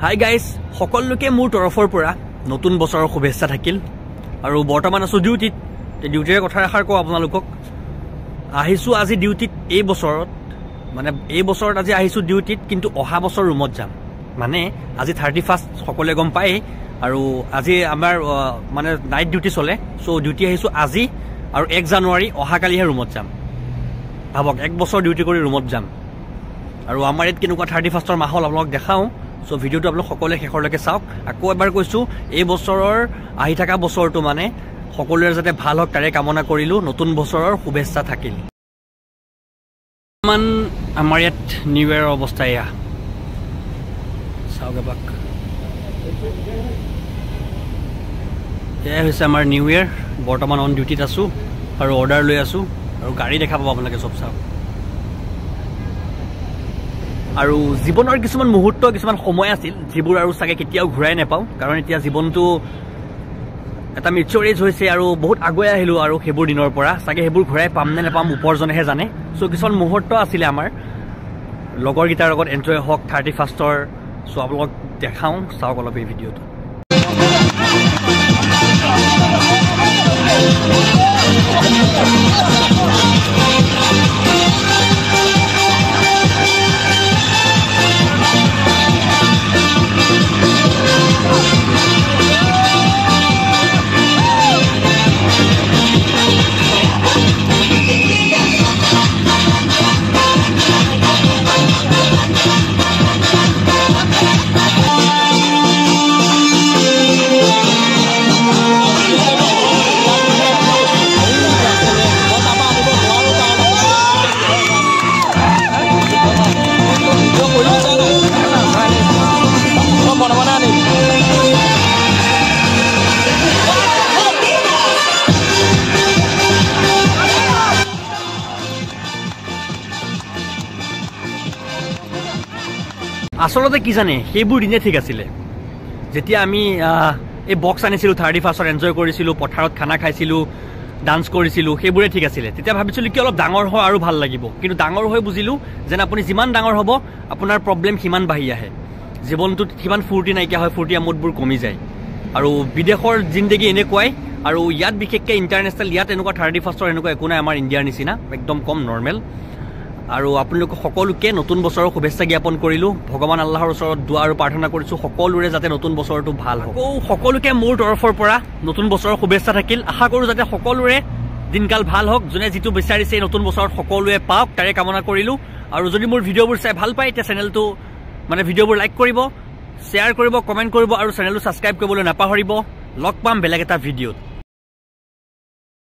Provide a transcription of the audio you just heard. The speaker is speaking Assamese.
হাই গাইজ, সকলোকে মোৰ তৰফৰ পৰা নতুন বছৰৰ শুভেচ্ছা থাকিল। আৰু বৰ্তমান আছোঁ ডিউটিত। ডিউটিৰে কথা এষাৰ কওঁ আপোনালোকক। আহিছোঁ আজি ডিউটিত এই বছৰত আজি আহিছোঁ ডিউটিত, কিন্তু অহা বছৰ ৰুমত যাম। মানে আজি 31 সকলোৱে গম পায়েই, আৰু আজি আমাৰ মানে নাইট ডিউটি চলে। চ' ডিউটি আহিছোঁ আজি, আৰু 1 জানুৱাৰী অহাকালিহে ৰুমত যাম। ভাবক, 1 বছৰ ডিউটি কৰি ৰুমত যাম। আৰু আমাৰ ইয়াত কেনেকুৱা 31ৰ মাহল আপোনালোকক দেখাওঁ। চ' ভিডিঅ'টো আপোনালোক সকলোৱে শেষৰলৈকে চাওক। আকৌ এবাৰ কৈছোঁ, এই বছৰৰ আহি থকা বছৰটো মানে সকলোৰে যাতে ভাল হওক তাৰে কামনা কৰিলোঁ। নতুন বছৰৰ শুভেচ্ছা থাকিল। আমাৰ ইয়াত নিউ ইয়েৰৰ অৱস্থা এয়া চাওক এবাক। এয়াই হৈছে আমাৰ নিউ ইয়েৰ। বৰ্তমান অন ডিউটিত আছোঁ আৰু অৰ্ডাৰ লৈ আছোঁ, আৰু গাড়ী দেখা পাব আপোনালোকে চব চাওক। আৰু জীৱনৰ কিছুমান মুহূৰ্ত, কিছুমান সময় আছিল যিবোৰ আৰু চাগে কেতিয়াও ঘূৰাই নাপাওঁ। কাৰণ এতিয়া জীৱনটো এটা মেচিয়ৰ এজ হৈছে, আৰু বহুত আগুৱাই আহিলোঁ। আৰু সেইবোৰ দিনৰ পৰা চাগে সেইবোৰ ঘূৰাই পাম নে নাপাম ওপৰজনেহে জানে। চ' কিছুমান মুহূৰ্ত আছিলে আমাৰ লগৰকেইটাৰ লগত এনজয় হওক 31ৰ। চ' আপোনালোকক দেখাওঁ, চাওক অলপ এই ভিডিঅ'টো। আচলতে কি জানে, সেইবোৰ দিনে ঠিক আছিলে। যেতিয়া আমি এই বক্স আনিছিলোঁ 31ৰ এনজয় কৰিছিলোঁ, পথাৰত খানা খাইছিলোঁ, ডান্স কৰিছিলোঁ, সেইবোৰে ঠিক আছিলে। তেতিয়া ভাবিছিলোঁ কি অলপ ডাঙৰ হয় আৰু ভাল লাগিব। কিন্তু ডাঙৰ হৈ বুজিলোঁ যেন আপুনি যিমান ডাঙৰ হ'ব আপোনাৰ প্ৰব্লেম সিমান বাঢ়ি আহে। জীৱনটোত সিমান ফূৰ্তি নাইকিয়া হয়, ফূৰ্তি আমোদবোৰ কমি যায়। আৰু বিদেশৰ জিন্দগী এনেকুৱাই, আৰু ইয়াত বিশেষকৈ ইণ্টাৰনেশ্যনেল, ইয়াত এনেকুৱা 31ৰ এনেকুৱা একো নাই আমাৰ ইণ্ডিয়াৰ নিচিনা, একদম কম নৰ্মেল। আৰু আপোনালোক সকলোকে নতুন বছৰৰ শুভেচ্ছা জ্ঞাপন কৰিলোঁ। ভগৱান আল্লাহৰ ওচৰত দোৱা আৰু প্ৰাৰ্থনা কৰিছোঁ সকলোৰে যাতে নতুন বছৰটো ভাল হওক। সকলোকে মোৰ তৰফৰ পৰা নতুন বছৰৰ শুভেচ্ছা থাকিল। আশা কৰোঁ যাতে সকলোৰে দিনকাল ভাল হওক। যোনে যিটো বিচাৰিছে এই নতুন বছৰত সকলোৱে পাওক তাৰে কামনা কৰিলোঁ। আৰু যদি মোৰ ভিডিঅ'বোৰ চাই ভাল পায়, এতিয়া চেনেলটো ভিডিঅ'বোৰ লাইক কৰিব, শ্বেয়াৰ কৰিব, কমেণ্ট কৰিব, আৰু চেনেলটো ছাবস্ক্ৰাইব কৰিবলৈ নাপাহৰিব। লগ পাম বেলেগ এটা ভিডিঅ'ত।